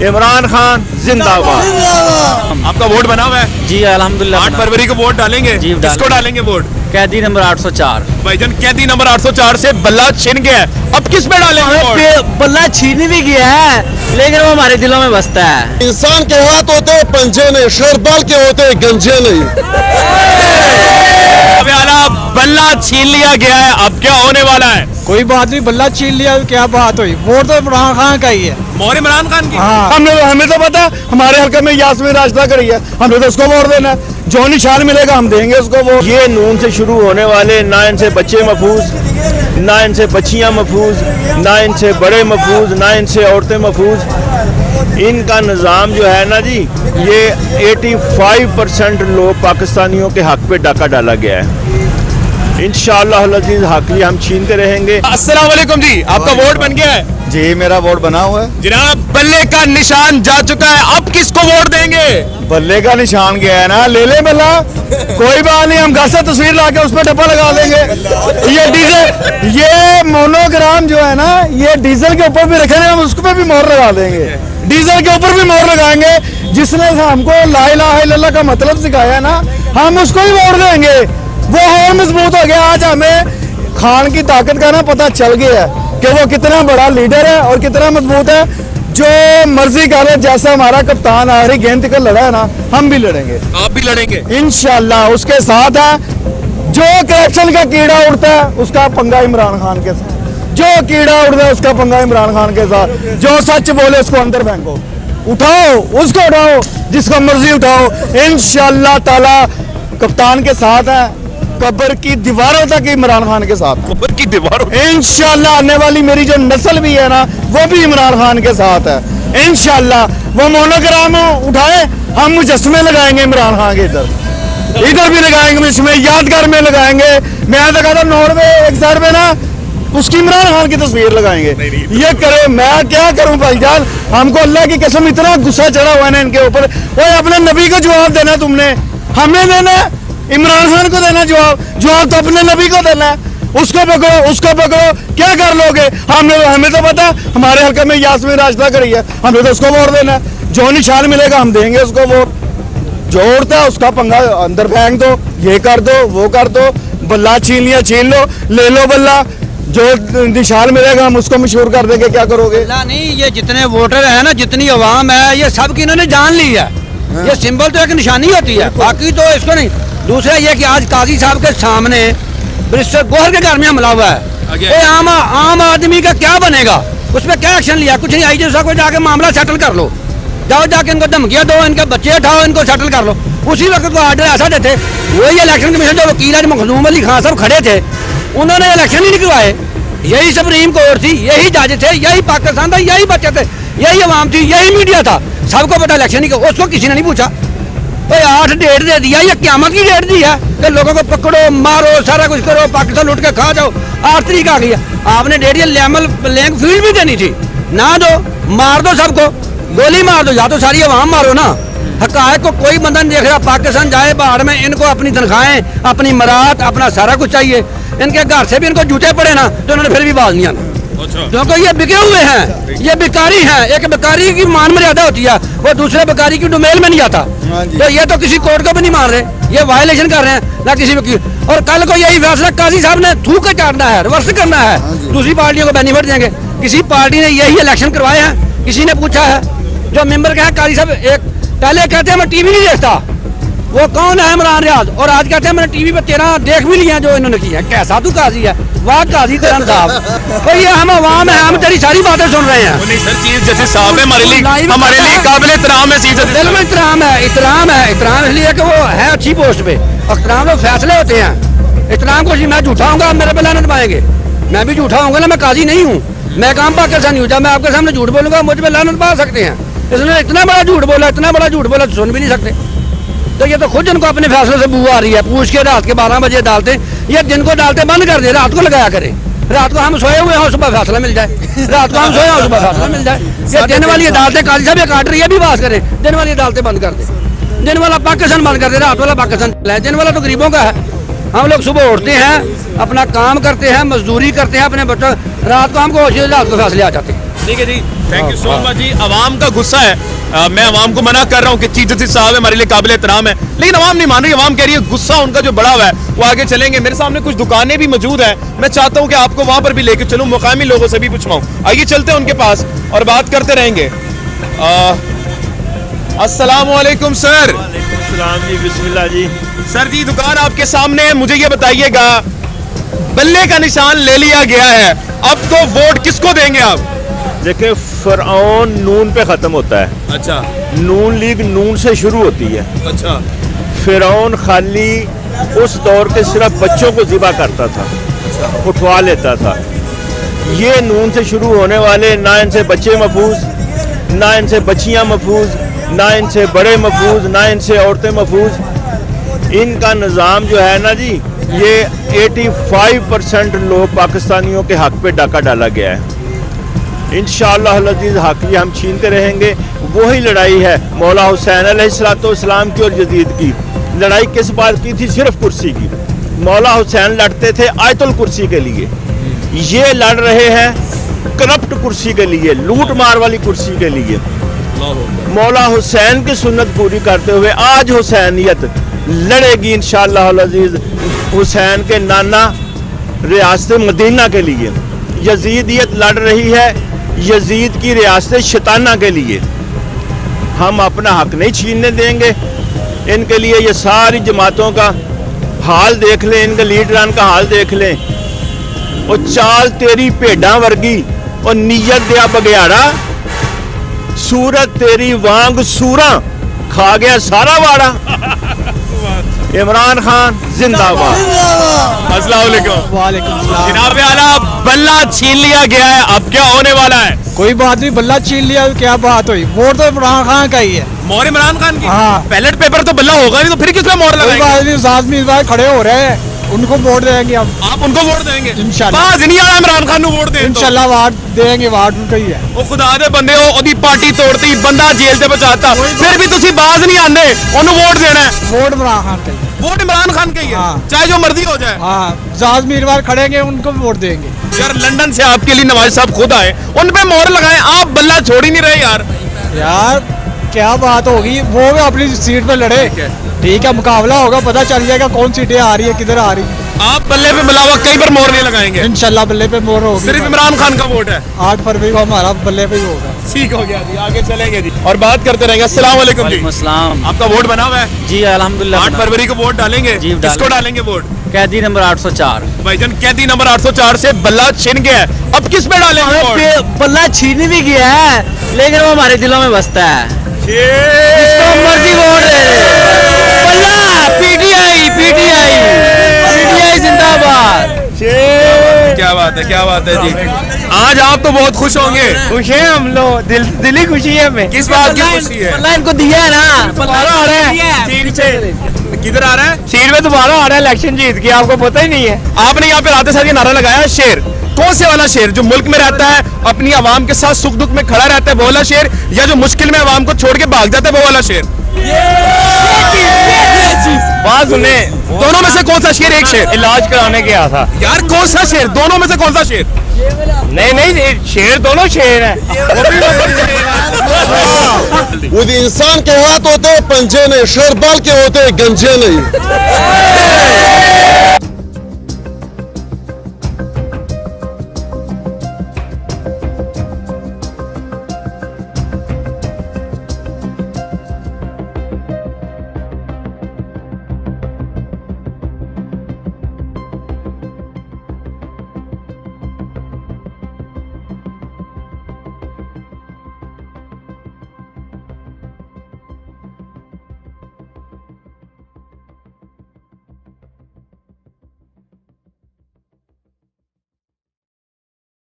इमरान खान जिंदाबाद। आपका वोट बना हुआ है? जी अल्हम्दुलिल्लाह। 8 फरवरी को वोट डालेंगे? जी, किसको डालेंगे वोट? कैदी नंबर 804। भाईजान कैदी नंबर 804 से बल्ला छिन गया है, अब किस पे डालेंगे वोट? बल्ला छीन भी गया है लेकिन वो हमारे दिलों में बसता है। इंसान के हाथ होते हैं पंजे नहीं, शेरबाल के होते हैं गंजे नहीं। बल्ला छीन लिया गया है, अब क्या होने वाला है? कोई बात नहीं, बल्ला छीन लिया क्या बात हुई, वोट तो इमरान खान का ही है। मोहर इमरान खान की? हाँ। हमें तो पता, हमारे हल्के में यास्मीन रास्ता करी है, हमें तो उसको वोट देना है। जो निशान मिलेगा हम देंगे उसको वोट। ये नून से शुरू होने वाले ना इनसे बच्चे महफूज, ना इनसे बच्चियां महफूज, ना इनसे बड़े महफूज, ना इनसे औरतें महफूज। इनका निज़ाम जो है ना जी, ये 85% लोग पाकिस्तानियों के हक पे डाका डाला गया है। इंशाअल्लाह अज़ीज़ हक ये हम छीनते रहेंगे। अस्सलाम वालेकुम जी, आपका वोट बन गया है? जी मेरा वोट बना हुआ है जनाब। बल्ले का निशान जा चुका है, अब किसको वोट देंगे? बल्ले का निशान गया है ना, ले ले बल्ला, कोई बात नहीं, हम घर से तस्वीर ला के उस पर डब्बा लगा देंगे। ये डीजल, ये मोनोग्राम जो है ना, ये डीजल के ऊपर भी रखेंगे, हम उसको पे भी मोहर लगा देंगे, डीजल के ऊपर भी मोहर लगाएंगे। जिसने हमको ला इलाहा इल्लल्लाह का मतलब सिखाया है ना, हम उसको ही वोट देंगे। वो और मजबूत हो गया। आज हमें खान की ताकत का ना पता चल गया है कि वो कितना बड़ा लीडर है और कितना मजबूत है। जो मर्जी करे, जैसा हमारा कप्तान आखिरी गेंद तक लड़ा है ना, हम भी लड़ेंगे। आप भी लड़ेंगे इंशाल्लाह उसके साथ है। जो करप्शन का कीड़ा उड़ता है उसका पंगा इमरान खान के साथ, जो कीड़ा उड़ता है उसका पंगा इमरान खान के साथ। जो सच बोले उसको अंदर फेंको, उठाओ उसको, उठाओ जिसको मर्जी उठाओ। इंशाल्लाह ताला कप्तान के साथ है, कब्र की दीवारों तक इमरान खान के साथ। कब्र की दीवारों? इंशाल्लाह आने वाली मेरी जो नस्ल भी है ना, वो भी इमरान खान के साथ है। इंशाल्लाह वो मोनोग्राम उठाए, हम मुजस्मे लगाएंगे इमरान खान के इधर भी लगाएंगे, इसमें यादगार में लगाएंगे। मैं तो कहता नॉर्वे एक साइड में ना उसकी इमरान खान की तस्वीर लगाएंगे। ये करे, मैं क्या करूं भाईजान, हमको अल्लाह की कसम इतना गुस्सा चढ़ा हुआ है ना इनके ऊपर। वो अपने नबी को जवाब देना, तुमने हमें देना, इमरान खान को देना जवाब तो अपने नबी को देना है। उसको पकड़ो, क्या कर लोगे? हमें तो पता, हमारे हल्के में यास्मीन रास्ता करी है, हमें तो उसको वोट देना है। जो निशान मिलेगा हम देंगे उसको वोट। जो उड़ता है उसका पंगा अंदर फेंक दो, ये कर दो, वो कर दो, बल्ला छीन लिया छीन लो, ले लो बल्ला। जो निशान मिलेगा हम उसको मशहूर कर देंगे। क्या करोगे? नहीं, ये जितने वोटर है ना, जितनी अवाम है, ये सब की इन्होंने जान ली है। ये सिंबल तो एक निशानी होती है, बाकी तो इसको नहीं। दूसरा ये कि आज काजी साहब के सामने बैरिस्टर गोहर के घर में हमला हुआ है। ये आम आदमी का क्या बनेगा? उस पर क्या एक्शन लिया? कुछ नहीं। आई साहब को जाके मामला सेटल कर लो, जाओ जाके इनको धमकियां दो, इनके बच्चे उठाओ, इनको सेटल कर लो। उसी वक्त को आर्डर ऐसा देते, वही इलेक्शन कमीशन जो वकील है मखदूम अली खान साहब खड़े थे, उन्होंने इलेक्शन ही निकलवाए। यही सुप्रीम कोर्ट थी, यही जज थे, यही पाकिस्तान था, यही बच्चे थे, यही अवाम थी, यही मीडिया था। सबको पता इलेक्शन ही, उसको किसी ने नहीं पूछा। 8 डेट दे दिया, ये क़यामत की डेट दी है कि लोगों को पकड़ो, मारो, सारा कुछ करो, पाकिस्तान लूट के खा जाओ। 8 तारीख आ गई है। आपने डेट ये लेवल प्लेइंग फील्ड भी देनी थी ना, दो मार दो, सबको गोली मार दो, या तो सारी अवाम मारो ना। हक़ाइक़ को कोई बंदा नहीं देख रहा। पाकिस्तान जाए बाहर में, इनको अपनी तनख्वाहें, अपनी मरात, अपना सारा कुछ चाहिए। इनके घर से भी इनको जूते पड़े ना तो उन्होंने फिर भी बाज नहीं आना, क्योंकि ये बिके हुए हैं, ये बिकारी हैं। एक बिकारी की मान मर्यादा होती है, वो दूसरे बिकारी की डोमेल में नहीं आता। तो ये तो किसी कोर्ट को भी नहीं मान रहे, ये वायलेशन कर रहे हैं ना किसी वकील। और कल को यही फैसला काजी साहब ने थूक के चाटना है, रिवर्स करना है, दूसरी पार्टियों को बेनिफिट देंगे। किसी पार्टी ने यही इलेक्शन करवाए हैं, किसी ने पूछा है? जो मेंबर कहा काजी साहब, एक पहले कहते हैं मैं टीवी नहीं देखता, वो कौन है इमरान रियाज, और आज कहते हैं मैंने टीवी पे 13 देख भी लिया जो इन्होंने किया। कैसा तू काजी है? वाह काजी तेरन साहब, भाई हम अवाम है, हम तेरी सारी बातें सुन रहे हैं। नहीं सर, चीफ जस्टिस साहब है हमारे लिए काबिल एहतराम है। चीफ जस्टिस दिल में इतराम है, इतराम इसलिए कि वो है अच्छी पोस्ट पे, और इतराम में फैसले होते हैं। इतराम को मैं झूठा हूँ, मेरे पे लानत पाएंगे। मैं भी झूठा हूँ ना, मैं काजी नहीं हूँ, मैं काम पाकिस्तानी हूँ। जब मैं आपके सामने झूठ बोलूंगा मुझ पे लानत पा सकते हैं। इसने इतना बड़ा झूठ बोला, सुन भी नहीं सकते। तो ये तो खुद इनको अपने फैसले से बू आ रही है। पूछ के रात के 12 बजे डालते, ये दिन को डालते बंद कर दे, रात को लगाया करें। रात को हम सोए हुए हों, सुबह फैसला मिल जाए, रात को हम सोए हों, सुबह फैसला मिल जाए। ये दिन वाली अदालतें काजी साहब एक आर्डर ये भी पास करें, दिन वाली अदालतें बंद कर दे। दिन वाला पाकिस्तान बंद कर दे, रात वाला पाकिस्तान चलाए। दिन वाला तो गरीबों का है। हम लोग सुबह उठते हैं, अपना काम करते हैं, मजदूरी करते हैं अपने बच्चों, रात को हमको रात को फैसले आ जाते हैं। ठीक है जी। थैंक यू सो मच जी। अवाम का गुस्सा है, मैं अवाम को मना कर रहा हूँ कि चीफ जस्टिस साहब है, हमारे लिए काबिल एहतराम है, लेकिन अवाम नहीं मान रही। अवाम कह रही है गुस्सा उनका जो बढ़ा हुआ है वो आगे चलेंगे। मेरे सामने कुछ दुकानें भी मौजूद है, मैं चाहता हूँ कि आपको वहां पर भी लेके चलूँ, मुकामी लोगों से भी पूछवाऊँ। आइए चलते हैं उनके पास और बात करते रहेंगे। अस्सलाम वालेकुम सर। सलाम जी, बिस्मिल्लाह जी। सर जी दुकान आपके सामने है, मुझे ये बताइएगा बल्ले का निशान ले लिया गया है, अब तो वोट किसको देंगे आप? देखिए, फरऔन नून पे ख़त्म होता है, अच्छा नून लीग नून से शुरू होती है। अच्छा फिरौन खाली उस दौर के सिर्फ बच्चों को ज़िबा करता था, उठवा लेता था। ये नून से शुरू होने वाले, ना इनसे बच्चे महफूज, ना इनसे बच्चियां महफूज, ना इनसे बड़े महफूज, ना इनसे औरतें महफूज। इनका निज़ाम जो है ना जी, ये 85% लोग पाकिस्तानियों के हक पे डाका डाला गया है। इंशाअल्लाह अज़ीज़ हक ये हम छीनते रहेंगे। वही लड़ाई है मौला हुसैन अलैहिस्सलाम की और यजीद की। लड़ाई किस बात की थी? सिर्फ कुर्सी की। मौला हुसैन लड़ते थे आयतुल कुर्सी के लिए, ये लड़ रहे हैं करप्ट कुर्सी के लिए, लूट मार वाली कुर्सी के लिए। मौला हुसैन की सुन्नत पूरी करते हुए आज हुसैनियत लड़ेगी इंशाअल्लाह अज़ीज़ हुसैन के नाना रियासत मदीना के लिए। यजीदियत लड़ रही है यजीद की रियासत शैताना के लिए। हम अपना हक नहीं छीनने देंगे। इनके लिए ये सारी जमातों का हाल देख लें, इनके लीडरान का हाल देख लें। और चाल तेरी भेडा वर्गी और नीयत दिया बगयाड़ा, सूरत तेरी वांग सूरा, खा गया सारा वाड़ा। इमरान खान जिंदाबाद। अस्सलाम वालेकुम। वालेकुम सलाम। जनाब आला बल्ला छीन लिया गया है, अब क्या होने वाला है? कोई बात नहीं, बल्ला छीन लिया तो क्या बात हुई, वोट तो इमरान खान का ही है। मोहर इमरान खान की? हाँ। बैलेट पेपर तो बल्ला होगा नहीं, तो फिर किसमें मोहर कोई लगाएंगे? बात नहीं, आदमी इस बार खड़े हो रहे हैं, उनको वोट देंगे हम। आप उनको वोट देंगे इंशाल्लाह। बाज नहीं आया इमरान खान को वोट दें तो। इंशाल्लाह वार्ड देंगे, वार्ड उनका ही है। ਉਹ ਖੁਦਾ ਦੇ ਬੰਦੇ ਹੋ, ਉਹਦੀ ਪਾਰਟੀ ਤੋੜਤੀ, ਬੰਦਾ ਜੇਲ੍ਹ ਤੇ ਪਹੁੰਚਾਤਾ, ਫਿਰ ਵੀ ਤੁਸੀਂ ਬਾਜ਼ ਨਹੀਂ ਆਂਦੇ, ਉਹਨੂੰ ਵੋਟ ਦੇਣਾ ਹੈ। वोट इमरान खान का ही है। वोट इमरान खान का ही है, हाँ। चाहे जो मर्जी हो जाए। हाँ, जाज़मी इस बार खड़ेंगे, उनको वोट देंगे। यार लंदन से आपके लिए नवाज साहब खुद आए, उन पे मोहर लगाएं, आप बल्ला छोड़ ही नहीं रहे यार। यार क्या बात होगी, वो भी अपनी सीट पे लड़े, ठीक है, मुकाबला होगा, पता चल जाएगा कौन सीटें आ रही है, किधर आ रही है। आप बल्ले पे मिलावा कहीं पर मोहर नहीं लगाएंगे, इंशाल्लाह बल्ले पे मोहर होगी। सिर्फ इमरान खान का वोट है। 8 फरवरी को हमारा बल्ले पे ही होगा। ठीक हो गया जी, आगे चलेंगे जी और बात करते रहेंगे। अस्सलाम वालेकुम जी। अस्सलाम। आपका वोट बना हुआ है? जी अल्हम्दुलिल्लाह। 8 फरवरी को वोट डालेंगे? जी, किसको डालेंगे। डालेंगे वोट? कैदी नंबर 804। भाईजान कैदी नंबर 804 से बल्ला छिन गया है, अब किस पे डालेंगे वोट? बल्ला छीन भी गया है, लेकिन वो हमारे दिलों में बसता है। जिसको मर्जी वोट दे दे। बल्ला पीटीआई पीटीआई पीटीआई जिंदाबाद। क्या बात है, क्या बात है जी। आज आप तो बहुत खुश होंगे। खुश है हम लोग, दिली खुशी है हमें। किस बात की खुशी है? बल्ला इनको दिया है ना, दोबारा आ रहा है सीट से। किधर आ रहा है? सीट में दोबारा आ रहा है, इलेक्शन जीत के, आपको पता ही नहीं है। आपने यहाँ पे आते साथ ये नारा लगाया शेर, कौन से वाला शेर? जो मुल्क में रहता है, अपनी आवाम के साथ सुख दुख में खड़ा रहता है, वो वाला शेर, या जो मुश्किल में आवाम को छोड़ के भाग जाता है, वो वाला शेर? बात सुने, दोनों में से कौन सा शेर? एक शेर इलाज कराने गया था। यार कौन सा शेर? दोनों में से कौन सा शेर? नहीं शेर, दोनों शेर है। वो इंसान के हाथ होते हैं पंजे नहीं, शेर बाल के होते हैं गंजे नहीं।